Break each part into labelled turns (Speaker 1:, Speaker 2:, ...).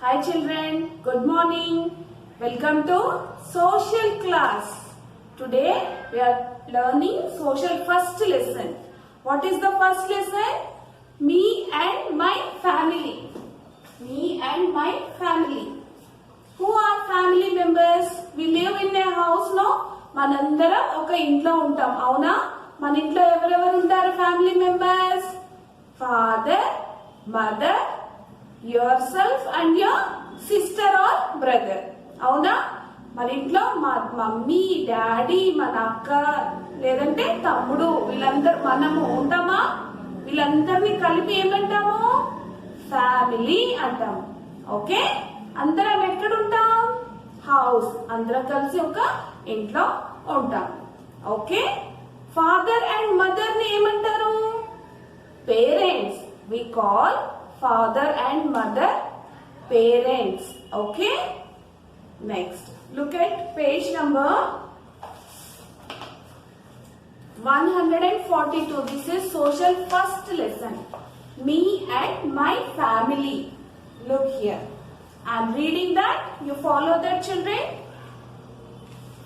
Speaker 1: Hi children, good morning. Welcome to social class. Today we are learning social first lesson. What is the first lesson? Me and my family. Me and my family. Who are family members? We live in a house, no? మనందరం ఒక ఇంట్లో ఉంటాం, అవునా? మన ఇంట్లో ఎవరెవరు ఉంటారు family members? Father, mother, yourself and your sister or brother. అవునా? మన ఇంట్లో మా మమ్మీ, డాడీ, మన అక్క లేదంటే తమ్ముడు వీళ్ళందరూ మనము ఉంటామా? వీళ్ళందరినీ కలిపి ఏమంటాము? ఫ్యామిలీ అంటాము. ఓకే, అందరం ఎక్కడ ఉంటాం? హౌస్. అందరం కలిసి ఒక ఇంట్లో ఉంటాం. ఓకే, ఫాదర్ అండ్ మదర్ ని ఏమంటారు? Parents. We call father and mother parents. Okay, next look at page number 142. This is social first lesson, me and my family. Look here, I am reading that, you follow that children.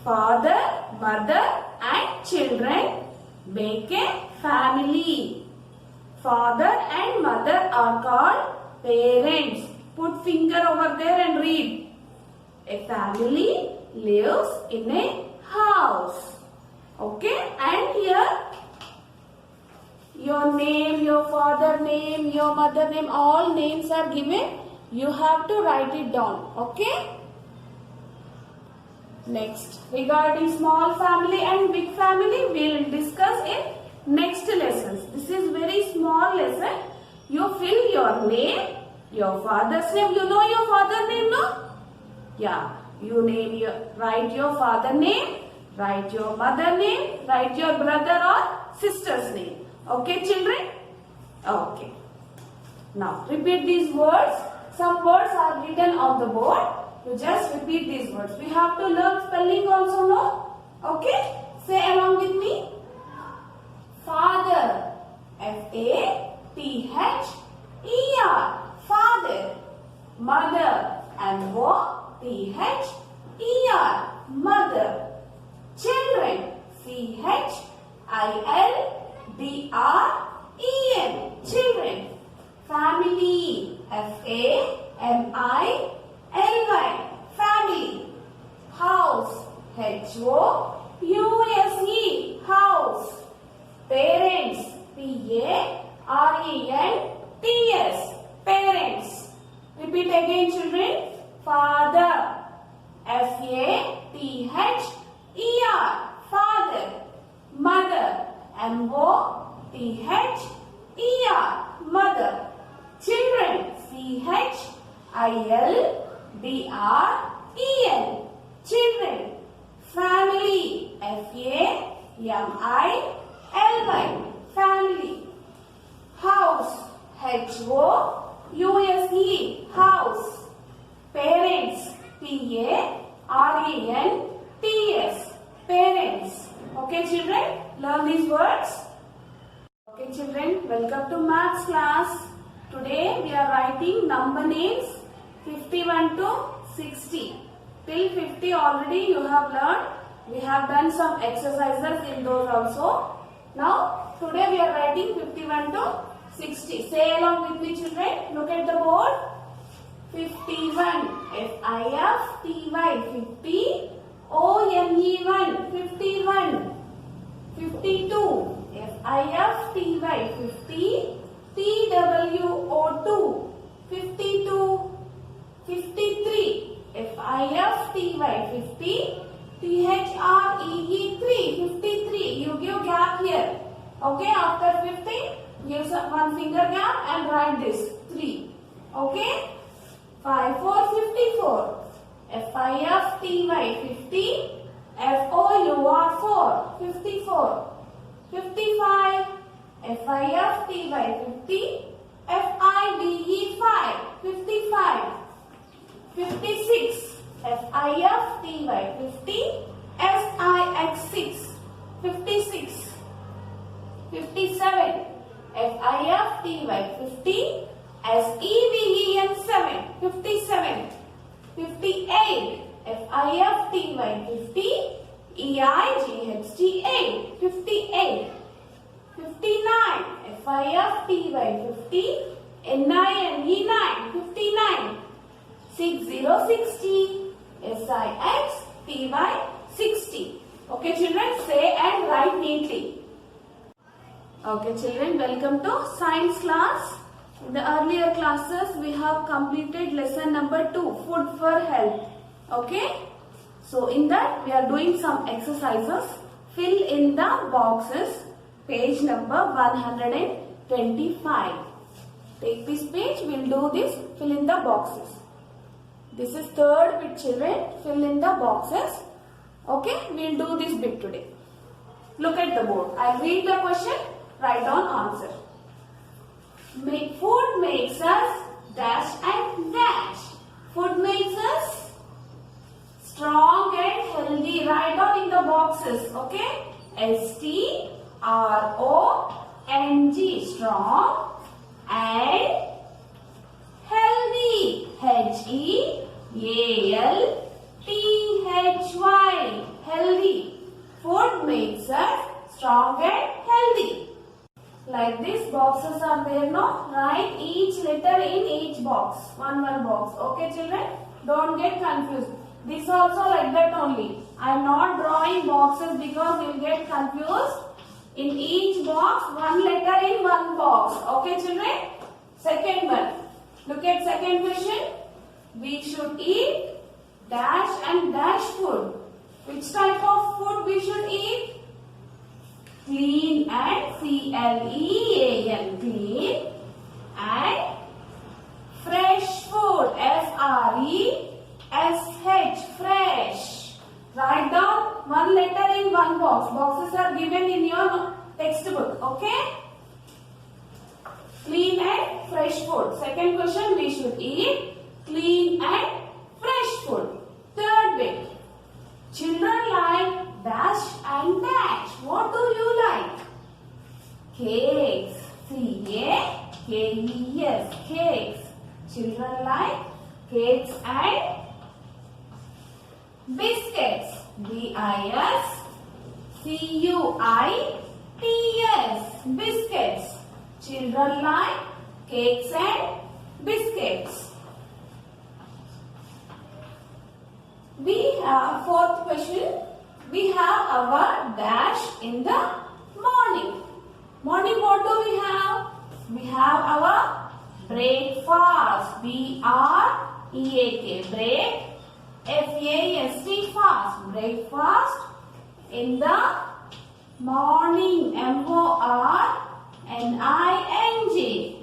Speaker 1: Father, mother and children make a family. Father and mother are called parents. Put finger over there and read. A family lives in a house. Okay, and here your name, your father name, your mother name, all names are given. You have to write it down. Okay. Next, regarding small family and big family, we will discuss in next lessons. This is very small lesson. You fill your name, your father's name. You know your father name, no? Yeah, you write your father name, write your mother name, write your brother or sister's name. Okay children? Okay. Now repeat these words. Some words are written on the board. You just repeat these words. We have to learn spelling also, no? Okay? Say along with me. Father, F-A-T-H-E-R, father. Mother, M-O-T-H-E-R, mother. Children, C-H-I-L-D-R-E-N, children. Family, F-A-M-I-L-Y, family. House, H-O-U-S-E, house. Parents, P-A-R-E-N-T-S, parents. Repeat again children. Father, F-A-T-H-E-R, father. Mother, M-O-T-H-E-R, mother. Children, C-H-I-L-D-R-E-N, children. Family, F-A-M-I-L-Y, family. House, H-O-U-S-E, house. Parents, P-A-R-E-N-T-S, parents. Okay children, learn these words. Okay children, welcome to maths class. Today we are writing number names 51 to 60. Till 50 already you have learned. We have done some exercises in those also. Now today we are writing 51 to 60. Say along with me children. Look at the board. 51, F-I-F-T-Y, 50, O-N-E-1, 51. 52, F-I-F-T-Y, 50, T-W-O-2, 52. 53, F-I-F-T-Y, 50, T-H-R-E-E 3, 53. You give gap here. Okay, after 50, give one finger gap and write this 3. Okay, 54, 54. F-I-F-T-Y, 50, F-O-U-R 4, 54. 55, F-I-F-T-Y, 50, F-I-D-E 5, 55. 56, F-I-F-T-Y, 50, S-I-X 6, 56. 57, F-I-F-T-Y, 50, S-E-V-E-N 7, 57. F-I-F-T-Y, 50. E-I-G-H-T-A, 58. 59. F-I-F-T-Y, 50. N-I-N-E, 59. 60, 60. S-I-X-T-Y, 60. Okay children, say and write neatly. Okay children, welcome to science class. In the earlier classes we have completed lesson number 2, food for health. Okay, so in that we are doing some exercises. Fill in the boxes, page number 125. Take this page, we will do this, fill in the boxes. This is third bit children, fill in the boxes. Okay, we will do this bit today. Look at the board. I will read the question, write down answer. Food makes us dash and dash. Food makes us strong and healthy. Write down in the boxes. Okay, S-T-R-O-N-G, strong and healthy. H-E-A-L-T-H-Y, healthy. Food makes us strong and healthy. Like this, boxes are there, no? Write each letter in each box. One box. Okay children? Don't get confused. This also like that only. I am not drawing boxes because you will get confused. In each box, one letter in one box. Okay children? Second one. Look at second question. We should eat dash and dash food. Which type of food we should eat? Clean and C-L-E-A-N, clean and fresh food, F-R-E-S-H, fresh. Write down one letter in one box. Boxes are given in your textbook, okay? Clean and fresh food. Second question, we should eat clean and fresh food. Third bit, children like dash and dash. What do you like? Cakes. C-A-K-E-S. Cakes. Children like cakes and biscuits. B-I-S-C-U-I-T-S. Biscuits. Children like cakes and biscuits. We have fourth question. We have our dash in the morning. Morning, what do we have? We have our breakfast. B-R-E-A-K. Break. F-A-S-T. Fast. Breakfast in the morning. M-O-R-N-I-N-G.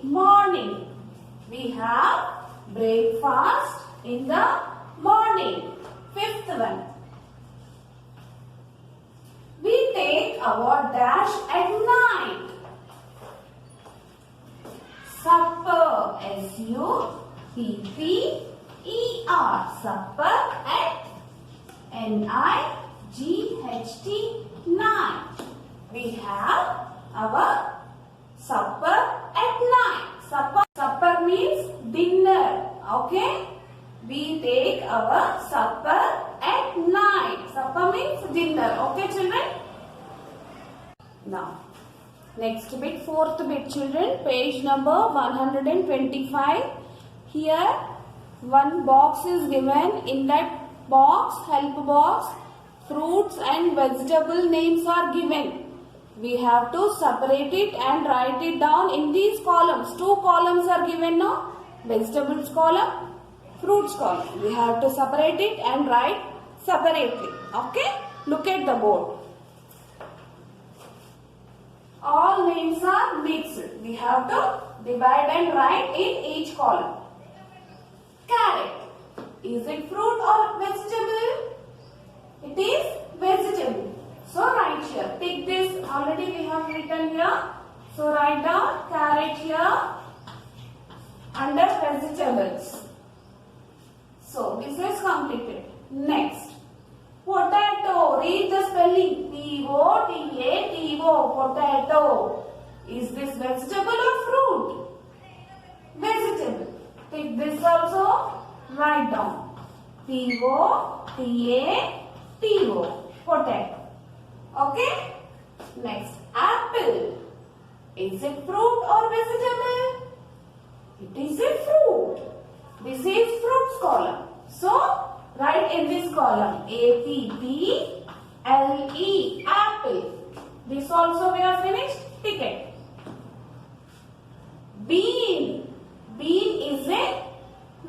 Speaker 1: Morning. We have breakfast in the morning. Fifth one. We take our dash at night. Supper. S-U-P-P-E-R. Supper at N-I-G-H-T. Night. We have our supper at night. Supper means dinner. Okay? We take our supper at night. Supper means dinner. Okay children? Now, next bit, fourth bit children, page number 125. Here, one box is given. In that box, help box, fruits and vegetable names are given. We have to separate it and write it down in these columns. Two columns are given now. Vegetables column, fruits column. We have to separate it and write separately. Okay? Look at the board. All names are mixed. We have to divide and write in each column. Carrot. Is it fruit or vegetable? It is vegetable. So write here. Take this. Already we have written here. So write down carrot here under vegetables. So this is completed. Next. Potato. Read the spelling. P-O-T-A-T-O. Potato. Is this vegetable or fruit? Vegetable. Take this also. Write down. P-O-T-A-T-O. T-A-T-O. Potato. Okay? Next, apple. Is it fruit or vegetable? It is a fruit. This is fruits column. So, write in this column A-P-P-L-E, apple. This also we have finished. Tick it. Bean. Bean is a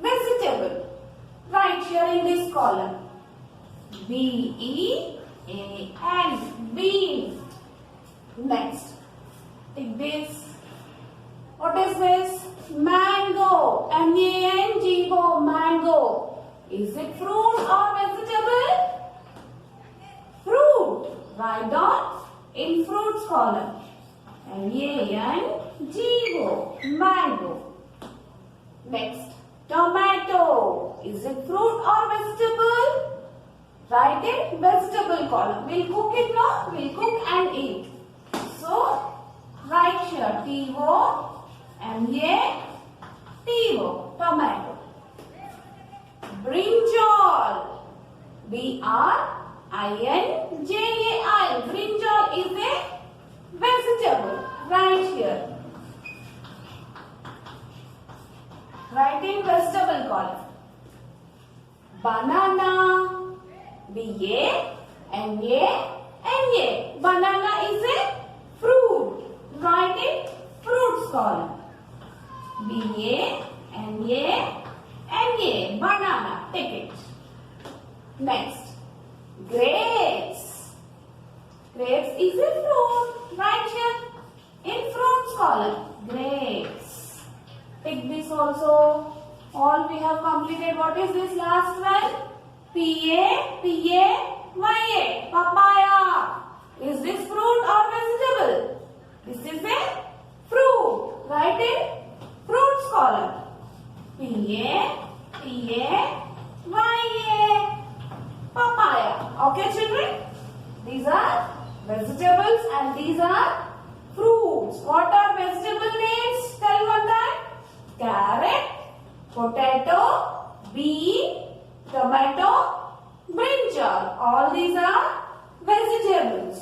Speaker 1: vegetable. Write here in this column. B-E-A-N. Bean. Next. Take this. What is this? Mango. M-A-N-G-O. Mango. Is it fruit or vegetable? Fruit. Write down in fruits column. M-A-N-G-O. Mango. Next. Tomato. Is it fruit or vegetable? Write in vegetable column. We'll cook it now. We'll cook and eat. So, write here T-O-M-A-T-O. Tomato. Brinjal. B-R-I-N-J-A-L. Brinjal is a vegetable. Write here. Write in vegetable column. Banana. B-A-N-A-N-A. Banana is a fruit. Write in fruits column. B-A-N-A-N-A. Banana. Take it. Next. Grapes. Grapes is a fruit. Write here in fruits column. Grapes. Take this also. All we have completed. What is this last one? P-A-P-A-Y-A. Papaya. Is this fruit or vegetable? This is a fruit. Write in fruits column. P-A-P-A-Y-A. Papaya. Okay, children? These are vegetables and these are fruits. What are vegetable names? Tell one time. Carrot, potato, bean, tomato, brinjal. All these are vegetables.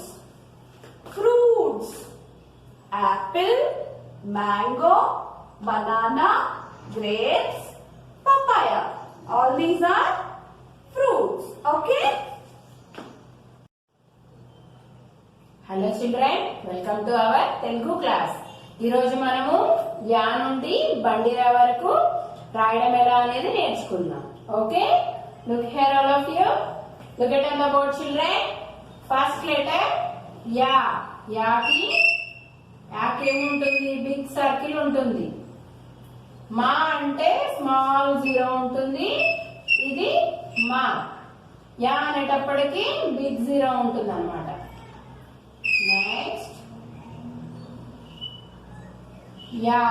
Speaker 1: Fruits. Apple, mango, banana, grapes, papaya. All these are fruits. Okay?
Speaker 2: Hello children, welcome to our Telugu class. ఈరోజు మనము yeah నుండి బండిరా వరకు రాయడం ఎలా అనేది నేర్చుకుందాం. Okay, look here all of you. Look at on the board children. First letter యా. యాకి ఏముంటుంది? బిగ్ సర్కిల్ ఉంటుంది. మా అంటే స్మాల్ జీరో ఉంటుంది. ఇది మా. యా అనేటప్పటికి బిగ్ జీరో ఉంటుంది అన్నమాట. Next yeah.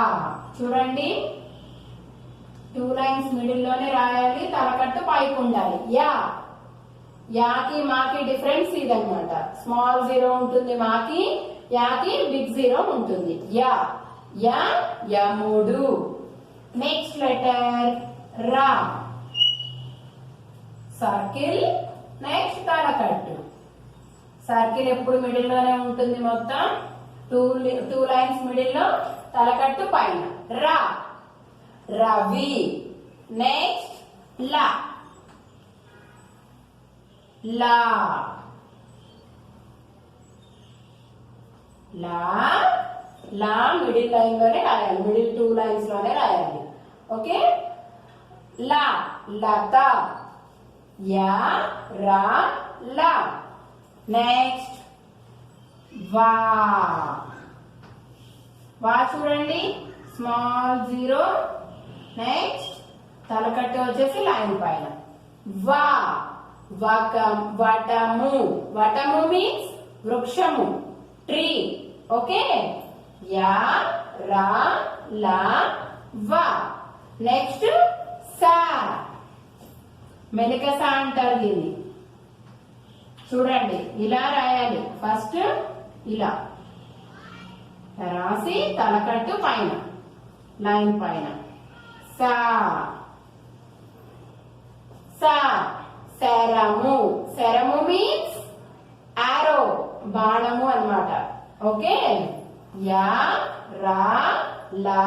Speaker 2: చూడండి, 2 లైన్స్ మిడిల్ లోనే రాయాలి, తలకట్టు పైకి ఉండాలి. యా. యాకి మాకి డిఫరెన్స్ ఇదన్నమాట. స్మాల్ జీరో ఉంటుంది మాకి, యాకి బిగ్ జీరో ఉంటుంది. యా. యా యముడు. నెక్స్ట్ లెటర్ రా. సర్కిల్. నెక్స్ట్ తలకట్టు. సర్కిల్ ఎప్పుడు మిడిల్ లోనే ఉంటుంది. మొత్తం 2 లైన్స్ మిడిల్ లో, తలకట్టు పైన. రా. రవి. Next law. లా. లా. లా మిడిల్ లైన్ లోనే రాయాలి. మిడిల్ 2 లైన్స్ లోనే రాయాలి. ఓకే. లా. లత. యా రా లా. నెక్స్ట్ వా. వా చూడండి, స్మాల్ జీరో. నెక్స్ట్ తలకట్టు వచ్చేసి లైన్ పైన. వా. వటము. వటము మీన్స్ వృక్షము, ట్రీ. ఓకే. యా రా లా వా. నెక్స్ట్ సా. మెలికస అంటారు దీన్ని. చూడండి, ఇలా రాయాలి. ఫస్ట్ ఇలా రాసి తలకట్టు పైన, లైన్ పైన. సా. సా. శరము. శరము మీన్స్ arrow, బాణము అన్నమాట. ఓకే, యా రా లా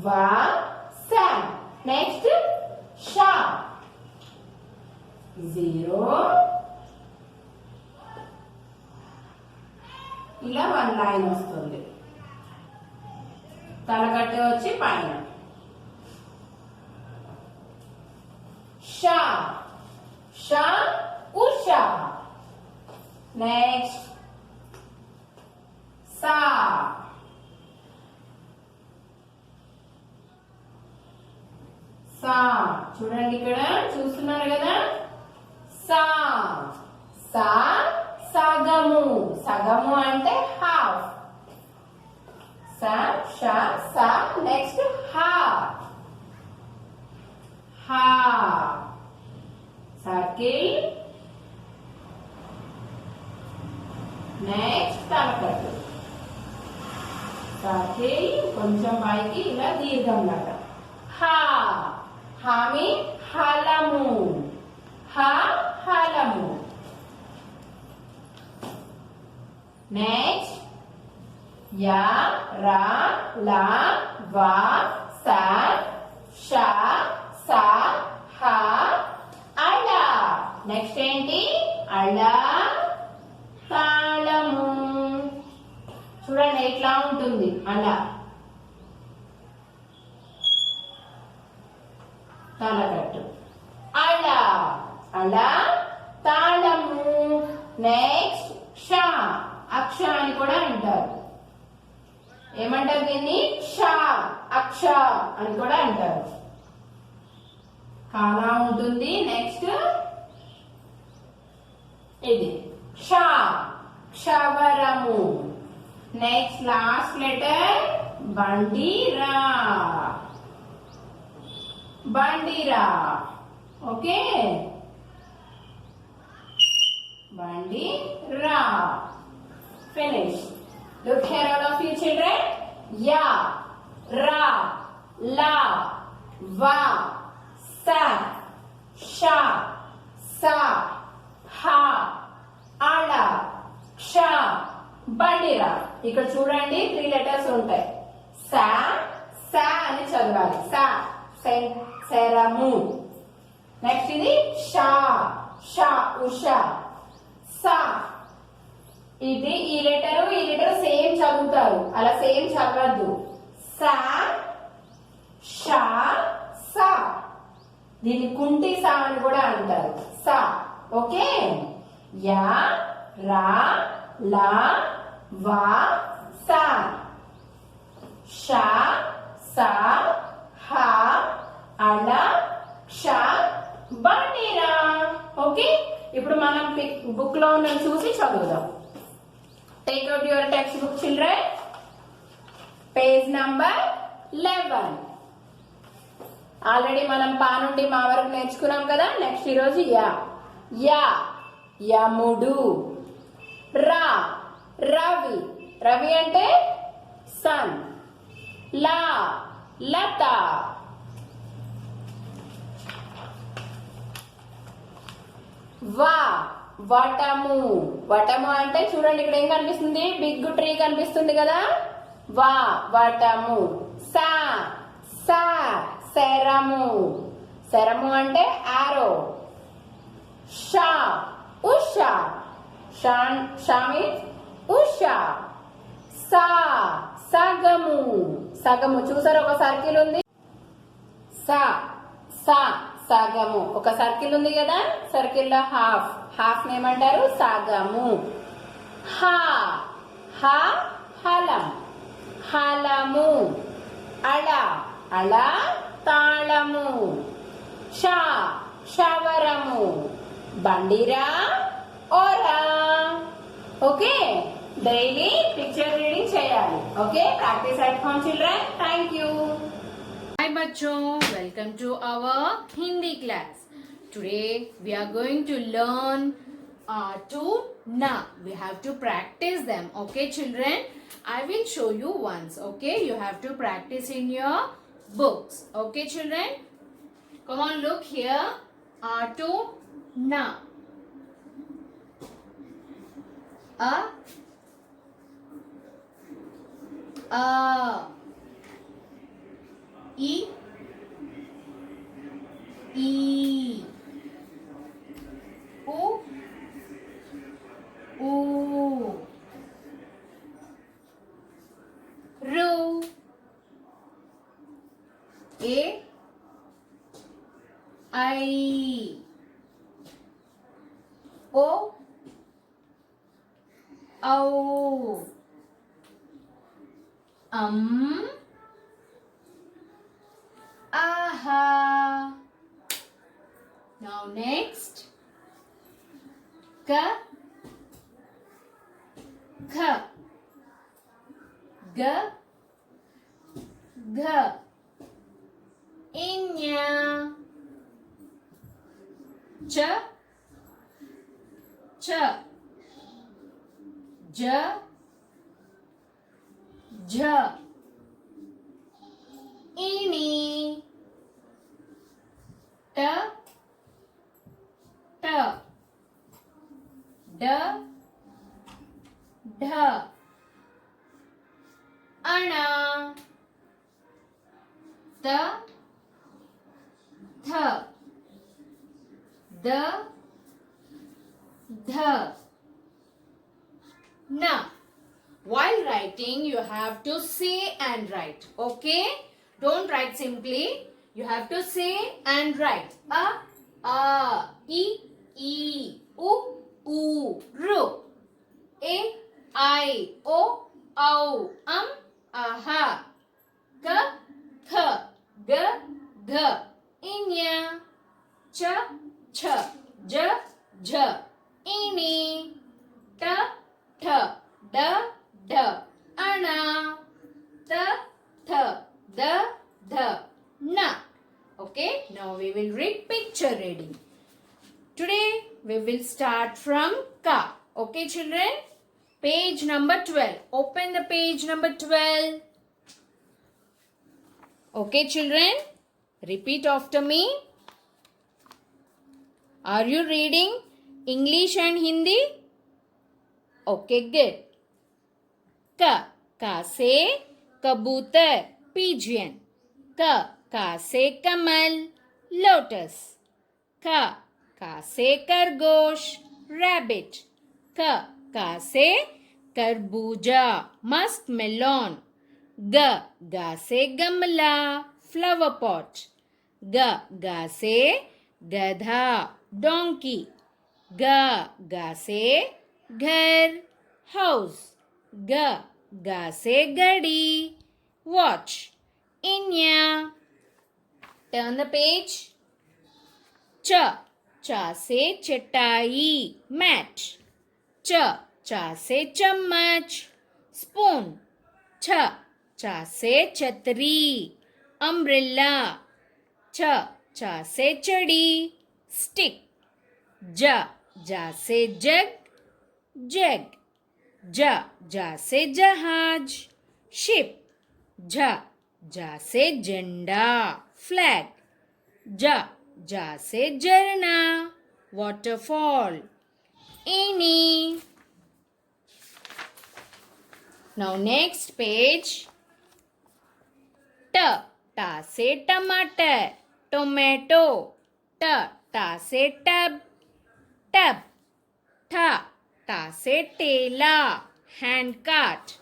Speaker 2: వా సా. నెక్స్ట్ షా. 0 ఇలా 1 లైన్ వస్తుంది. తలగట్టు వచ్చి పైన. షా. షా ఉషా. నెక్స్ట్ సా. సా. చూడండి ఇక్కడ చూస్తున్నారు కదా, సా. సా సగము. సగము అంటే హాఫ్. సా షా సా. నెక్స్ట్ హా. హా. సర్కిల్. నెక్స్ట్ తలకట్టు. సర్కిల్ కొంచెం పైకి ఇలా దీర్ఘం లాగా. హా. హామి హలము. హా హలము. నెక్స్ట్ యా రా లా వా సా షా సా హా అళ. నెక్స్ట్ ఏంటి? అళ తాళము. చూడండి ఎట్లా ఉంటుంది అళ. తలకట్టు. అళ. అళ తాళము. నెక్స్ట్ షా. అక్ష అని కూడా అంటారు. ఏమంటారు దీన్ని? షా అక్ష అని కూడా అంటారు. కాలా ఉంటుంది. నెక్స్ట్ ఇది షా. క్షవరము. నెక్స్ట్ లాస్ట్ లెటర్ బండిరా. బండిరా. ఓకే, బండిరా. Finish. Look here, all of you children. Ya, ra, la, va, sa, sha, sa, ha, ala, ksha, bandira. ఇక్కడ చూడండి 3 లెటర్స్ ఉంటాయి. సా సా అని చదవాలి. సా శరము. నెక్స్ట్ ఇది షా. షా ఉషా. సా. ఇది ఈ లెటర్ సేమ్ చదువుతారు, అలా సేమ్ చదవద్దు. సా షా సా. దీన్ని కుంటి సా అని కూడా అంటారు. సా. ఓకే, యా రా లా వా సా షా సా హా అళ క్ష బండిరా. ఓకే, ఇప్పుడు మనం బుక్ లో ఉన్న చూసి చదువుదాం. Take out your textbook, children. Page number 11. Already మనం పా నుండి మా వరకు నేర్చుకున్నాం కదా. నెక్స్ట్ ఈరోజు యా. యా యముడు. రా రవి. రవి అంటే సన్. లా లత. వా వటము. వటము అంటే చూడండి ఇక్కడ ఏం కనిపిస్తుంది? బిగ్ ట్రీ కనిపిస్తుంది కదా. వా వటము. సా సా శరము. శరము అంటే ఆరో. షా ఉషా. షా మీన్స్ ఉషా. సా సగము. సగము చూసారు, ఒక సర్కిల్ ఉంది. సా సా సగము. ఒక సర్కిల్ ఉంది కదా, సర్కిల్ లో హాఫ్. హాఫ్ ఏమంటారు? సగము. హా హా హలం. హలము. అళ అళ తాళము. షా క్షవరము. బండిరా ఓరా. ఓకే, డైలీ పిక్చర్ రీడింగ్ చేయాలి. Okay, practice at home children. Thank you.
Speaker 3: Hi bachon, welcome to our Hindi class. Today we are going to learn to na. We have to practice them. Okay children, I will show you once. Okay, you have to practice in your books. Okay children, come on, look here. To na. A e e u u ru a I o au aha. Now next ka kha ga gha inya cha cha ja ja ini ta ta da dha ana ta tha da dha. Now, while writing, you have to say and write. Okay? Don't write simply. You have to say and write. A, E, U, Ru. A, I, O, au, aha. Ka, kha, ga, gha. Inya, cha, cha, ja, ja. Ini, ta, tha, da, da. Ana, ta, tha, da, dha. Na. Okay, now we will read picture reading. Today we will start from ka. Okay, children? Page number 12. Open the page number 12. Okay, children? Repeat after me. Are you reading English and Hindi? Okay, good. Ka se kabootar, pigeon. Ka se kamal, lotus. Ka se kargosh, rabbit. Ka se karbuja, muskmelon. Ga se gamla, flower pot. Ga se gadha, donkey. Ga se ghar, house. Ga se gadi, watch. Inya. Turn the page. Cha se chatai, mat. Cha se chammach, spoon. Cha se chhatri, umbrella. Cha se chadi, stick. Ja se jug, jug. Ja se jahaj, ship. Ja se janda, flag. Ja se jarna, waterfall. Ini. Now next page. Ta se tomato, tomato. Ta se tub, tub. Ta se tela, handcart.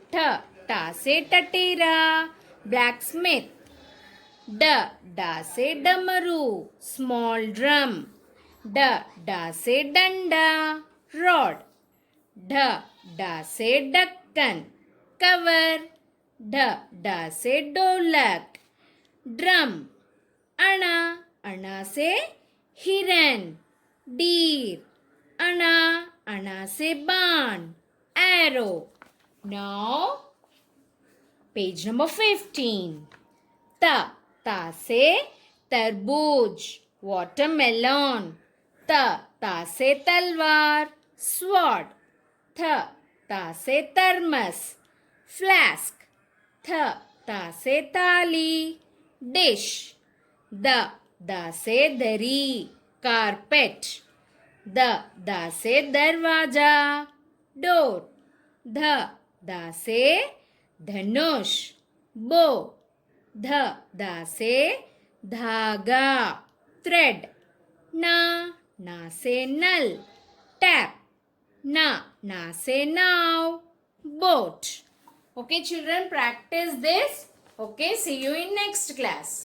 Speaker 3: Ta se tatera, blacksmith. Da se damaru, small drum. Da se danda, rod. Da se dakkan, cover. Da se dolak, drum. Ana se hiran, deer. Ana se barn, arrow. Now, page number 15. Ta se tarbooj, watermelon. Ta se talwar, sword. Ta se thermos, flask. Ta se thali, dish. Da se dari, carpet. दा से दरवाजा, door. धा से धनुष, bow. धा से धागा, thread. ना से नल, tap. ना से नाव, boat. Okay children, practice this. Okay, see you in next class.